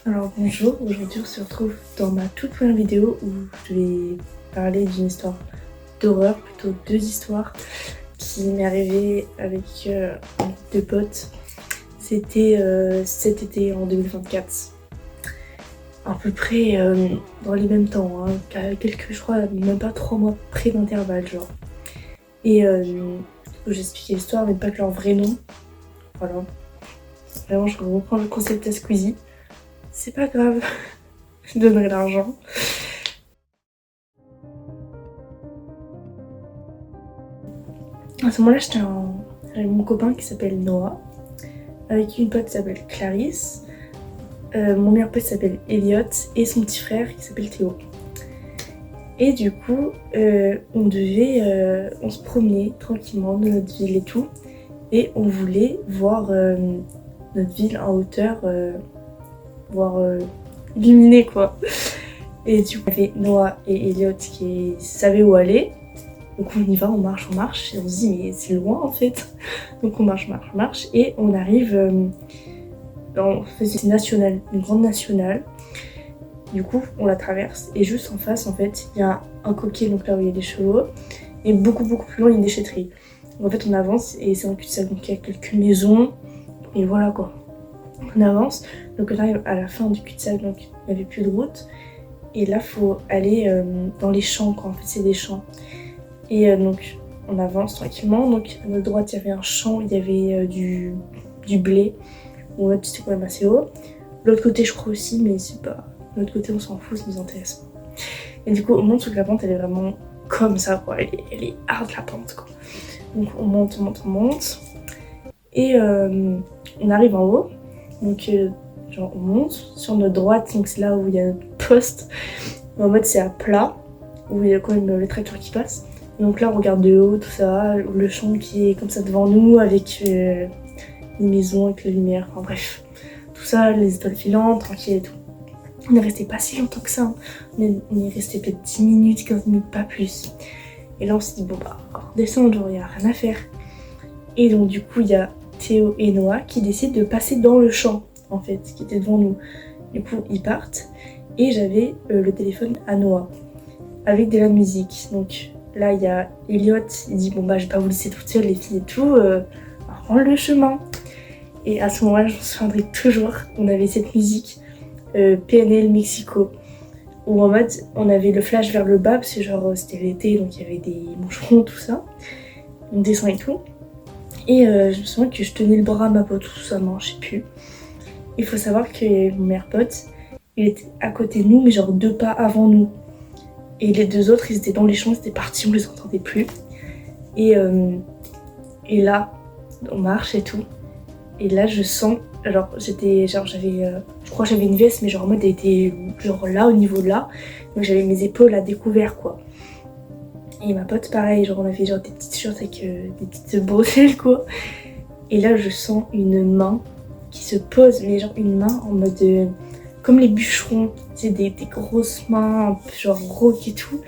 Alors bonjour, aujourd'hui on se retrouve dans ma toute première vidéo où je vais parler d'une histoire d'horreur, plutôt deux histoires qui m'est arrivée avec un groupe de potes. C'était cet été en 2024, à peu près dans les mêmes temps, hein, quelques, je crois, même pas 3 mois près d'intervalle genre. Et j'expliquais l'histoire mais pas que leur vrai nom, voilà. Vraiment je reprends le concept à Squeezie. C'est pas grave, je donnerai l'argent. À ce moment-là, j'étais avec mon copain qui s'appelle Noah, avec une pote qui s'appelle Clarisse, mon meilleur pote qui s'appelle Elliot et son petit frère qui s'appelle Théo. Et du coup, on se promenait tranquillement dans notre ville et tout, et on voulait voir notre ville en hauteur, voir illuminée quoi. Et du coup, il y avait Noah et Elliot qui savaient où aller. Donc on y va, on marche, et on se dit mais c'est loin en fait. Donc on marche, et on arrive c'est une nationale, une grande nationale. Du coup on la traverse et juste en face en fait il y a un coquet, donc là où il y a des chevaux, et beaucoup plus loin il y a une déchetterie. Donc, en fait on avance et c'est un cul-de-sac, donc il y a quelques maisons et voilà quoi. On avance, donc on arrive à la fin du cul-de-sac, donc il n'y avait plus de route. Et là faut aller dans les champs quoi, en fait c'est des champs. Et donc on avance tranquillement, donc à notre droite il y avait un champ, il y avait du blé, bon là c'était quand même assez haut. L'autre côté je crois aussi, mais c'est pas... L'autre côté on s'en fout, ça nous intéresse pas. Et du coup on monte, sur la pente elle est vraiment comme ça quoi, elle est hard la pente quoi. Donc on monte, et on arrive en haut, donc genre on monte, sur notre droite, donc c'est là où il y a notre poste, en mode c'est à plat, où il y a quand même le tracteur qui passe. Donc là on regarde de haut tout ça, le champ qui est comme ça devant nous avec les maisons avec la lumière, enfin bref. Tout ça, les étoiles filantes, tranquille et tout. On est resté pas si longtemps que ça, hein. On est resté peut-être 10 minutes, 15 minutes, pas plus. Et là on s'est dit bon bah on va redescendre, genre y a rien à faire. Et donc du coup il y a Théo et Noah qui décident de passer dans le champ en fait, qui était devant nous. Du coup ils partent et j'avais le téléphone à Noah avec de la musique. Donc là, il y a Elliot, il dit bon bah je vais pas vous laisser toute seule les filles et tout, on va prendre le chemin. Et à ce moment-là, je me souviendrai toujours, on avait cette musique PNL Mexico, où en mode on avait le flash vers le bas, parce que genre c'était l'été, donc il y avait des moucherons, tout ça. On descend et tout. Et je me souviens que je tenais le bras à ma pote, tout ça, non, je sais plus. Il faut savoir que mon meilleur pote, il était à côté de nous, mais genre 2 pas avant nous. Et les 2 autres, ils étaient dans les champs, ils étaient partis, on les entendait plus. Et là, on marche et tout. Et là, je sens, genre, j'avais, je crois que j'avais une veste, mais genre en mode, elle était genre là, au niveau de là. Donc j'avais mes épaules à découvert, quoi. Et ma pote, pareil, genre on avait genre des petites shorts avec des petites bretelles, quoi. Et là, je sens une main qui se pose, mais genre une main en mode... comme les bûcherons, c'est des grosses mains, un peu genre rauques et tout.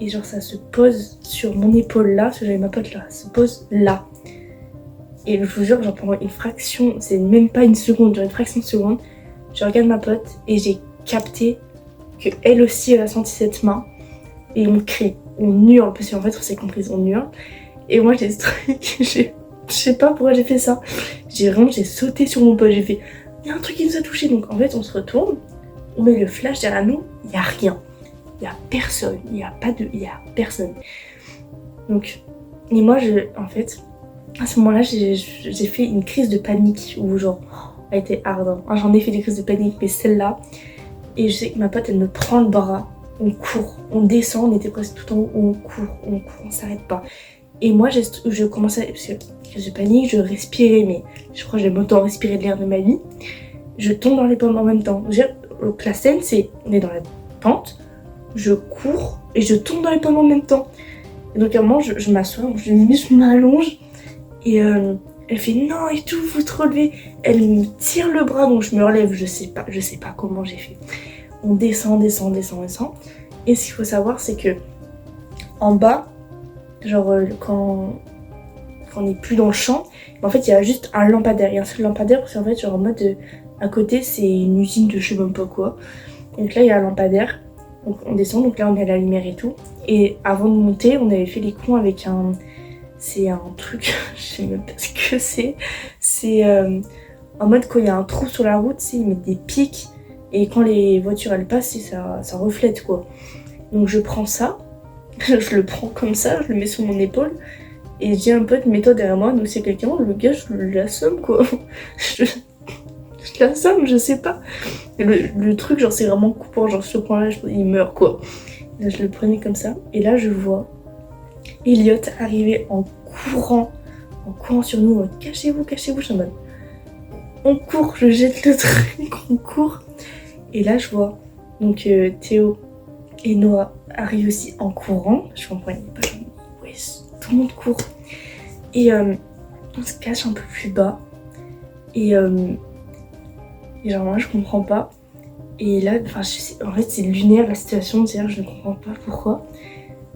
Et genre ça se pose sur mon épaule là, parce que j'avais ma pote là, ça se pose là. Et je vous jure, genre pendant une fraction, c'est même pas une seconde, genre une fraction de seconde, je regarde ma pote et j'ai capté que elle aussi elle a senti cette main. Et on crie, on hurle, parce qu'en fait on s'est comprise, on hurle. Et moi j'ai ce truc, je sais pas pourquoi j'ai fait ça. J'ai sauté sur mon pote, j'ai fait... Il y a un truc qui nous a touché, donc en fait on se retourne, on met le flash derrière nous, il y a rien, il y a personne, il y a personne. Donc, et moi en fait, à ce moment-là, j'ai fait une crise de panique, où genre, elle était hard, hein. J'en ai fait des crises de panique, mais celle-là, et je sais que ma pote elle me prend le bras, on court, on descend, on était presque tout en haut, on court, on s'arrête pas. Et moi je commençais, parce que crise de panique, je respirais, mais je crois que j'ai autant respiré de l'air de ma vie. Je tombe dans les pommes en même temps. Donc la scène c'est, on est dans la pente, je cours et je tombe dans les pommes en même temps. Et donc à un moment je m'assois, je m'allonge et elle fait non et tout, vous te relevez. Elle me tire le bras, donc je me relève, je sais pas comment j'ai fait. On descend. Et ce qu'il faut savoir c'est que en bas, genre quand on n'est plus dans le champ, en fait il y a juste un lampadaire, et un seul lampadaire, parce qu'en fait genre en mode À côté, c'est une usine de je sais même pas quoi. Donc là, il y a un lampadaire. Donc on descend, donc là, on est à la lumière et tout. Et avant de monter, on avait fait les cons avec un... C'est un truc, je sais même pas ce que c'est. C'est en mode quand il y a un trou sur la route, ils mettent des pics. Et quand les voitures elles passent, ça reflète quoi. Donc je prends ça, je le prends comme ça, je le mets sur mon épaule. Et je dis à un pote, mets-toi derrière moi, donc c'est quelqu'un, le gars, je l'assomme quoi. Je l'assomme, je sais pas. Et le truc, genre, c'est vraiment coupant, genre, je le prends là, il meurt quoi. Là, je le prenais comme ça, et là, je vois Elliot arriver en courant sur nous, en mode, cachez-vous, cachez-vous, je suis en mode. On court, je jette le truc, on court. Et là, je vois donc Théo et Noah arrivent aussi en courant. Je comprenais pas, ouais, tout le monde court. Et on se cache un peu plus bas. Et genre moi je comprends pas. Et là, enfin je sais, en fait c'est lunaire la situation, c'est-à-dire je ne comprends pas pourquoi.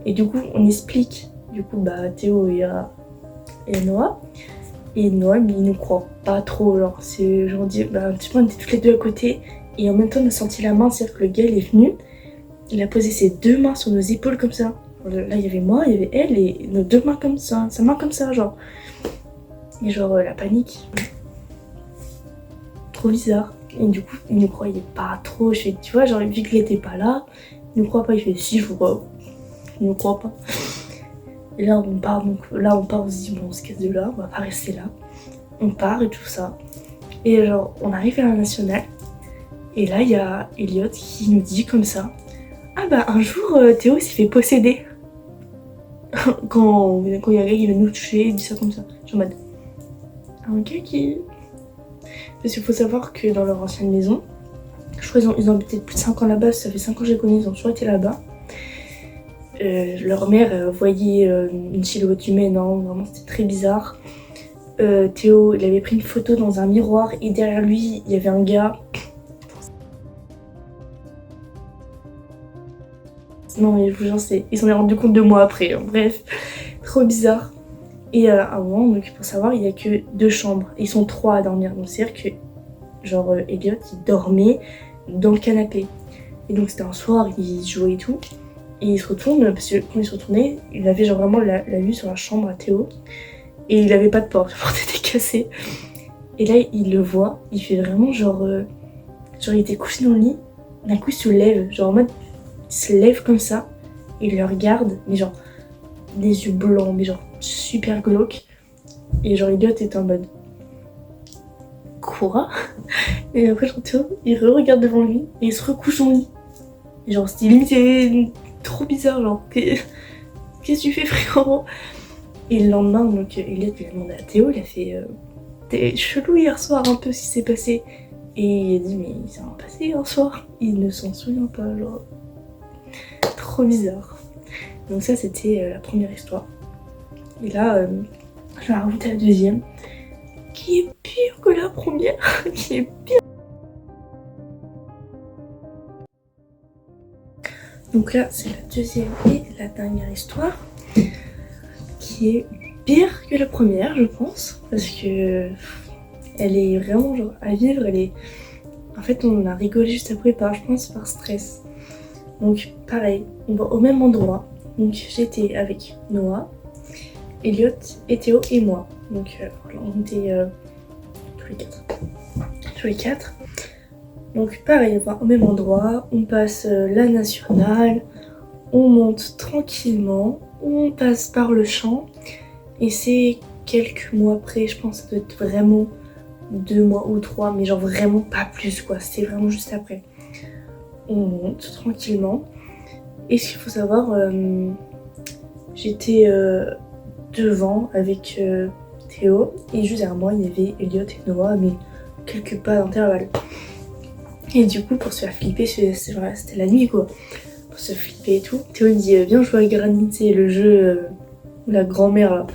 Et du coup on explique du coup bah Théo et Noah. Et Noah mais il nous croit pas trop, genre c'est genre dit bah un petit peu on était toutes les deux à côté et en même temps on a senti la main, c'est-à-dire que le gars il est venu, il a posé ses deux mains sur nos épaules comme ça. Là il y avait moi, il y avait elle et nos deux mains comme ça, sa main comme ça genre. Et genre la panique. Trop bizarre. Et du coup, il ne croyait pas trop. Je fais, tu vois, genre, vu qu'il était pas là, il ne croit pas. Il fait, si, je vous crois. Il ne croit pas. Et là, on part, donc là, on se dit, bon, on se casse de là, on va pas rester là. On part et tout ça. Et genre, on arrive à la nationale. Et là, il y a Elliot qui nous dit comme ça, ah bah, un jour, Théo s'est fait posséder. quand il y a un gars qui veut nous toucher, il dit ça comme ça. Je suis en mode, un gars qui... Parce qu'il faut savoir que dans leur ancienne maison, je crois qu'ils ont habité plus de 5 ans là-bas, ça fait 5 ans que je les connais, ils ont toujours été là-bas. Leur mère voyait une silhouette humaine, non, vraiment c'était très bizarre. Théo, il avait pris une photo dans un miroir et derrière lui, il y avait un gars. Non mais je vous jure, ils s'en sont rendus compte de moi après, hein. Bref, trop bizarre. Et à un moment, donc pour savoir, il n'y a que 2 chambres. Ils sont 3 à dormir. Donc c'est-à-dire que, genre, Elliot, il dormait dans le canapé. Et donc c'était un soir, il jouait et tout. Et il se retourne, parce que quand il se retournait, il avait genre vraiment la vue sur la chambre à Théo. Et il avait pas de porte, la porte était cassée. Et là, il le voit, il fait vraiment genre... genre, il était couché dans le lit. D'un coup, il se lève, genre en mode... Il se lève comme ça. Et il le regarde, mais genre... des yeux blancs, mais genre super glauque. Et genre Elliot est en mode quoi? Et après genre il regarde devant lui et il se recouche dans le lit. Et genre c'était limite trop bizarre, genre qu'est-ce que tu fais frérot? Et le lendemain donc Elliot il a demandé à Théo, il a fait t'es chelou hier soir un peu ce qui s'est passé. Et il a dit mais il s'est rien passé hier soir. Il ne s'en souvient pas, genre trop bizarre. Donc ça c'était la première histoire. Et là, je vais rajouter la deuxième, qui est pire que la première, qui est pire. Donc là, c'est la deuxième et la dernière histoire, qui est pire que la première, je pense, parce que elle est vraiment genre à vivre. Elle est, en fait, on a rigolé juste après je pense par stress. Donc pareil, on va au même endroit. Donc j'étais avec Noah, Elliot et Théo et moi. Donc on était tous les quatre. Donc pareil, on va au même endroit, on passe la nationale, on monte tranquillement, on passe par le champ. Et c'est quelques mois après, je pense que ça doit être vraiment 2 mois ou 3, mais genre vraiment pas plus quoi, c'était vraiment juste après. On monte tranquillement. Et ce qu'il faut savoir, j'étais devant avec Théo et juste derrière moi il y avait Elliot et Noah, mais quelques pas d'intervalle. Et du coup pour se faire flipper, c'était la nuit quoi, pour se flipper et tout, Théo il me dit viens jouer à Granit, c'est le jeu la grand-mère là.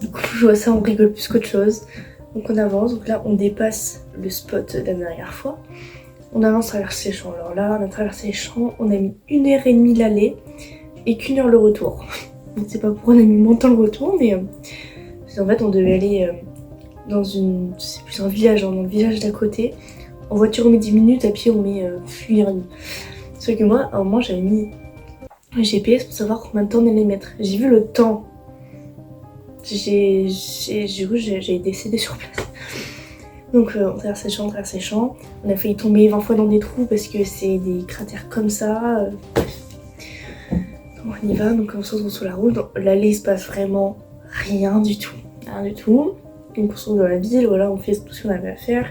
Du coup je vois ça, on rigole plus qu'autre chose. Donc on avance, donc là on dépasse le spot de la dernière fois. On avance, traverser les champs. Alors là, on a traversé les champs, on a mis 1h30 l'aller et qu'1 heure le retour. Je ne sais pas pourquoi on a mis moins de temps le retour, mais en fait on devait aller dans je sais plus, un village, dans le village d'à côté. En voiture on met 10 minutes, à pied on met 1h30. Sauf que moi, à un moment j'avais mis un GPS pour savoir combien de temps on allait mettre. J'ai vu le temps. J'ai décédé sur place. Donc on traverse les champs, on a failli tomber 20 fois dans des trous parce que c'est des cratères comme ça. Bref. Donc on y va, donc on se retrouve sur la route. Dans l'allée il se passe vraiment rien du tout. Rien du tout. On se retrouve dans la ville, voilà, on fait tout ce qu'on avait à faire.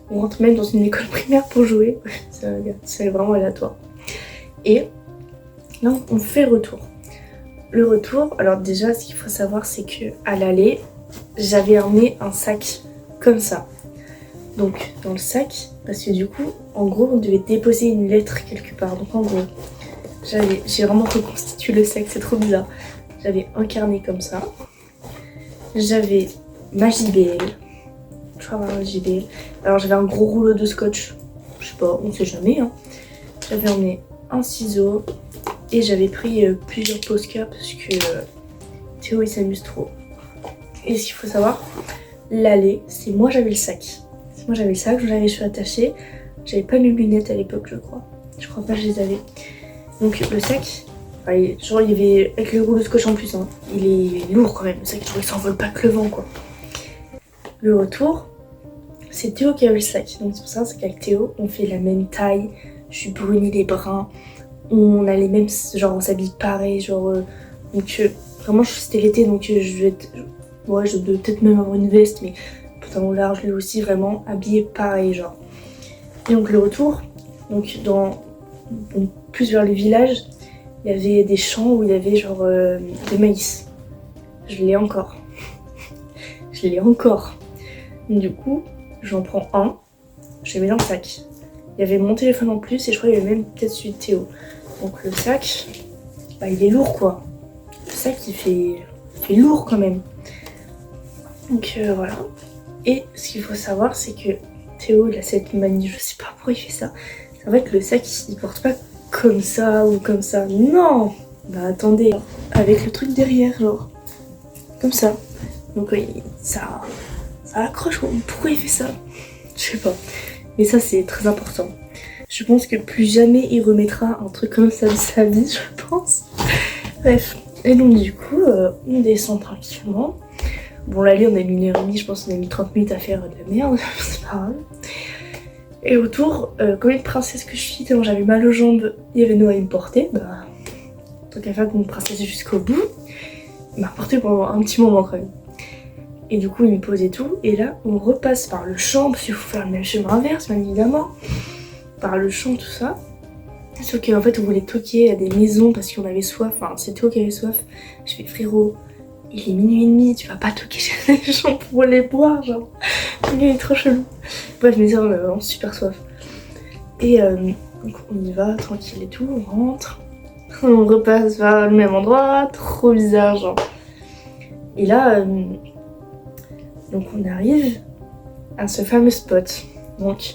On rentre même dans une école primaire pour jouer. C'est vraiment aléatoire. Et là on fait retour. Le retour, alors déjà ce qu'il faut savoir c'est que à l'aller, j'avais emmené un sac comme ça. Donc dans le sac, parce que du coup, en gros, on devait déposer une lettre quelque part. Donc en gros, j'ai vraiment reconstitué le sac, c'est trop bizarre. J'avais un carnet comme ça. J'avais ma JBL. Je crois avoir ma JBL. Alors j'avais un gros rouleau de scotch. Je sais pas, on sait jamais. Hein. J'avais emmené un ciseau. Et j'avais pris plusieurs Posca parce que Théo il s'amuse trop. Et ce qu'il faut savoir, l'aller, c'est moi j'avais le sac. C'est moi j'avais le sac, j'avais les cheveux attachés. J'avais pas mes lunettes à l'époque je crois. Je crois pas que je les avais. Donc le sac, genre il y avait avec le rouleau de scotch en plus. Hein, il est lourd quand même, le sac genre il s'envole pas que le vent quoi. Le retour, c'est Théo qui avait le sac. Donc c'est pour ça, c'est qu'avec Théo on fait la même taille. Je suis brune, il est brun. On a les mêmes, genre on s'habille pareil, genre donc vraiment c'était l'été donc je vais être, ouais je dois peut-être même avoir une veste mais pantalon large lui aussi vraiment habillé pareil genre. Et donc le retour, donc plus vers le village, il y avait des champs où il y avait genre des maïs. Je l'ai encore. Je l'ai encore. Du coup j'en prends un, je le mets dans le sac. Il y avait mon téléphone en plus et je crois qu'il y avait même peut-être celui de Théo. Donc le sac, il est lourd quoi. Le sac il fait lourd quand même. Donc voilà. Et ce qu'il faut savoir c'est que Théo il a cette manie, je sais pas pourquoi il fait ça. C'est vrai que le sac il porte pas comme ça ou comme ça. Non. Bah attendez, avec le truc derrière genre. Comme ça. Donc ça accroche quoi. Pourquoi il fait ça? Je sais pas. Mais ça c'est très important. Je pense que plus jamais il remettra un truc comme ça de sa vie, je pense. Bref. Et donc du coup, on descend tranquillement. Bon l'allée on a mis 1h30, je pense qu'on a mis 30 minutes à faire de la merde, c'est pas grave. Et autour, comme une princesse que je suis, tellement j'avais mal aux jambes, il y avait Noah à me porter. Bah, tant qu'à faire comme une princesse jusqu'au bout, il m'a porté pendant un petit moment quand même. Et du coup il me posait tout, et là on repasse par le champ, parce qu'il faut faire le même chemin inverse bien évidemment. Par le champ, tout ça. Sauf qu'en fait, on voulait toquer à des maisons parce qu'on avait soif. Enfin, c'est Théo qui avait soif. Je fais frérot, il est 00h30, tu vas pas toquer chez les gens pour les boire, genre. Il est trop chelou. Bref, mais ça, on a vraiment super soif. Et donc, on y va, tranquille et tout, on rentre. On repasse vers le même endroit, trop bizarre, genre. Et là, donc on arrive à ce fameux spot. Donc,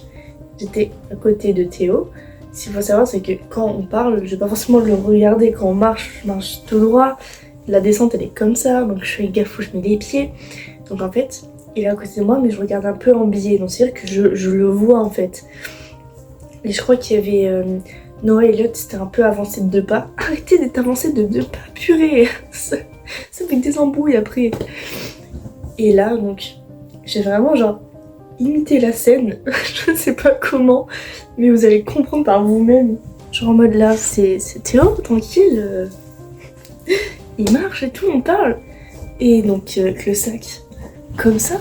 j'étais à côté de Théo. Ce qu'il faut savoir, c'est que quand on parle, je vais pas forcément le regarder. Quand on marche, je marche tout droit. La descente, elle est comme ça, donc je fais gaffe où je mets les pieds. Donc en fait, il est à côté de moi, mais je regarde un peu en biais. Donc c'est-à-dire que je le vois en fait. Et je crois qu'il y avait Noah et Elliot, c'était un peu avancé de 2 pas. Arrêtez d'être avancé de 2 pas, purée. Ça fait des embrouilles après. Et là, donc, j'ai vraiment genre imiter la scène, je sais pas comment, mais vous allez comprendre par vous-même. Genre en mode là, c'est Théo, tranquille, il marche et tout, on parle. Et donc avec le sac, comme ça,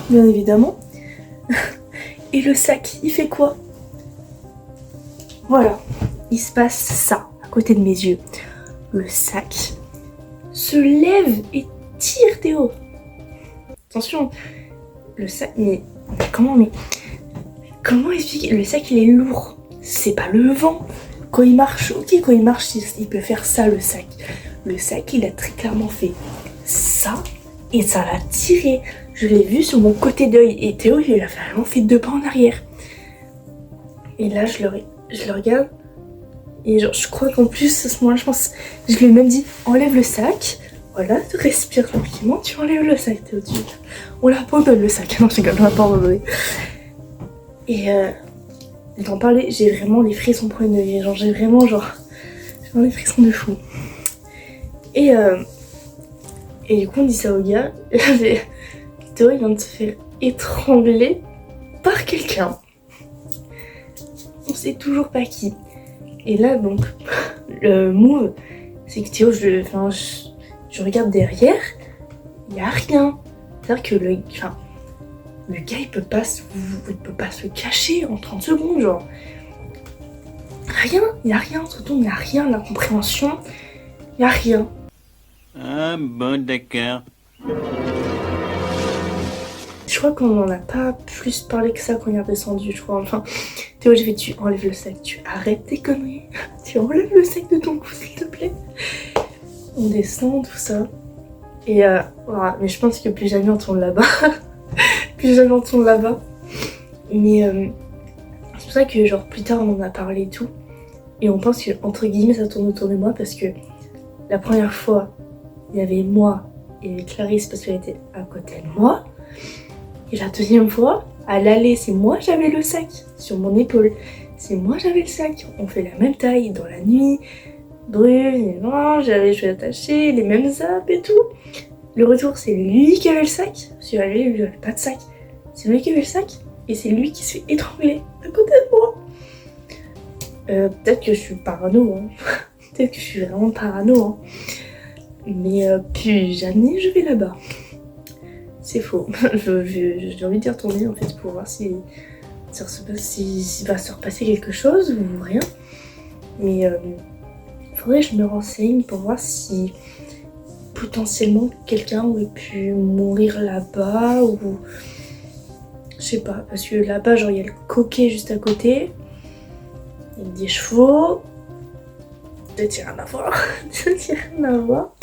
bien évidemment. Et le sac, il fait quoi? Voilà, il se passe ça, à côté de mes yeux. Le sac se lève et tire Théo. Attention, le sac, mais comment expliquer? Le sac il est lourd, c'est pas le vent. Quand il marche, ok, quand il marche, il peut faire ça le sac. Le sac il a très clairement fait ça et ça l'a tiré. Je l'ai vu sur mon côté d'œil et Théo il a vraiment fait 2 pas en arrière. Et là je le regarde et genre, je crois qu'en plus à ce moment-là, je lui ai même dit enlève le sac. Voilà, tu respires tranquillement, tu enlèves le sac, Théo. On l'abandonne le sac. Non, je rigole, on l'a pas abandonné. Et d'en parler, j'ai vraiment les frissons premier degré. Genre j'ai vraiment les frissons de fou. Et du coup on dit ça au gars. Et Théo il vient de se faire étrangler par quelqu'un. On sait toujours pas qui. Et là donc le move c'est que Théo je regarde derrière, il y a rien. C'est-à-dire que le gars il peut pas se cacher en 30 secondes genre. Rien, il y a rien, surtout il y a rien, la compréhension, il y a rien. Ah bon d'accord. Je crois qu'on n'en a pas plus parlé que ça quand il est redescendu, je crois. Enfin, Théo, je vais tu enlèves le sac, tu arrêtes tes conneries, tu enlèves le sac de ton cou s'il te plaît. On descend, tout ça. Et voilà, mais je pense que plus jamais on tourne là-bas. Plus jamais on tourne là-bas. Mais c'est pour ça que genre plus tard on en a parlé et tout. Et on pense que entre guillemets ça tourne autour de moi parce que la première fois il y avait moi et Clarisse parce qu'elle était à côté de moi. Et la deuxième fois, à l'aller, c'est moi j'avais le sac sur mon épaule. C'est moi j'avais le sac. On fait la même taille dans la nuit. Brune et noire, j'avais les cheveux attachés, les mêmes zappes et tout. Le retour, c'est lui qui avait le sac. Parce qu'à lui, il avait pas de sac. C'est lui qui avait le sac. Et c'est lui qui se fait étrangler à côté de moi. Peut-être que je suis parano. Hein. Peut-être que je suis vraiment parano. Hein. Mais plus jamais je vais là-bas. C'est faux. J'ai envie d'y retourner en fait pour voir si va se repasser quelque chose ou rien. Mais faudrait que je me renseigne pour voir si potentiellement quelqu'un aurait pu mourir là-bas ou je sais pas, parce que là-bas genre il y a le coquet juste à côté, il y a des chevaux, peut-être il y a rien à voir, peut-être il y a rien à voir.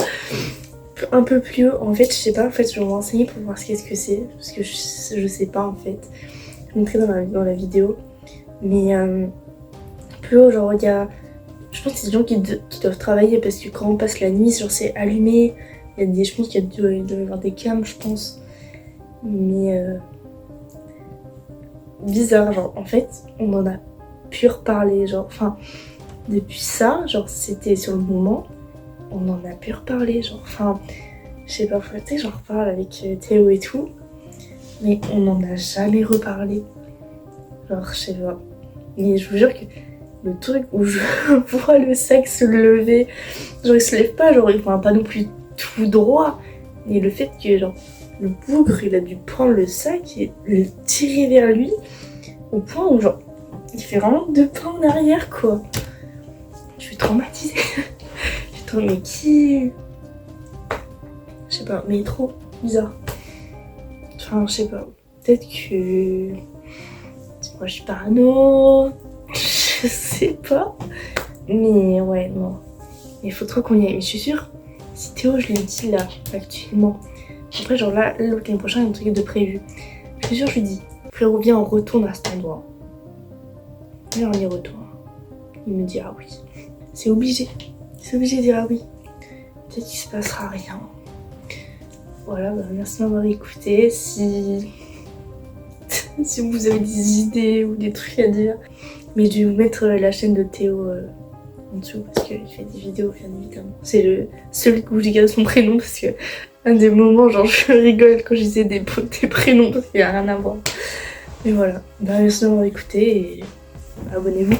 Un peu plus haut, en fait je sais pas, en fait je vais me renseigner pour voir qu'est-ce que c'est, parce que je sais pas en fait, je vais montrer dans la vidéo, mais plus haut genre il y a, je pense que c'est des gens qui doivent travailler parce que quand on passe la nuit, genre c'est allumé. Je pense qu'il doit y avoir des cams, je pense. Mais bizarre, genre en fait, on en a pu reparler, genre, enfin, depuis ça, genre c'était sur le moment, on en a pu reparler, genre, enfin, je sais pas, faut que j'en reparle avec Théo et tout, mais on n'en a jamais reparlé. Genre, je sais pas. Mais je vous jure que le truc où je vois le sac se lever, genre il se lève pas, genre il va pas non plus tout droit, mais le fait que genre le bougre il a dû prendre le sac et le tirer vers lui au point où genre il fait vraiment 2 pas en arrière quoi. Je suis traumatisée. Mais qui, je sais pas, mais il est trop bizarre. Enfin je sais pas, peut-être que moi je suis parano. Je sais pas. Mais ouais, non. Il faut trop qu'on y aille. Mais je suis sûre, si Théo, je lui dis là, actuellement. Après, genre là, le week-end prochain, il y a un truc de prévu. Je suis sûre, je lui dis, frérot, viens, on retourne à cet endroit. Viens, on y retourne. Il me dira oui. C'est obligé. C'est obligé de dire ah oui. Peut-être qu'il se passera rien. Voilà, bah, merci de m'avoir écouté. Si vous avez des idées ou des trucs à dire. Mais je vais vous mettre la chaîne de Théo en dessous parce qu'il fait des vidéos bien évidemment. C'est le seul où j'ai gardé son prénom parce que un des moments genre je rigole quand je disais des prénoms parce qu'il n'y a rien à voir. Mais voilà, bah merci d'avoir écouté et abonnez-vous.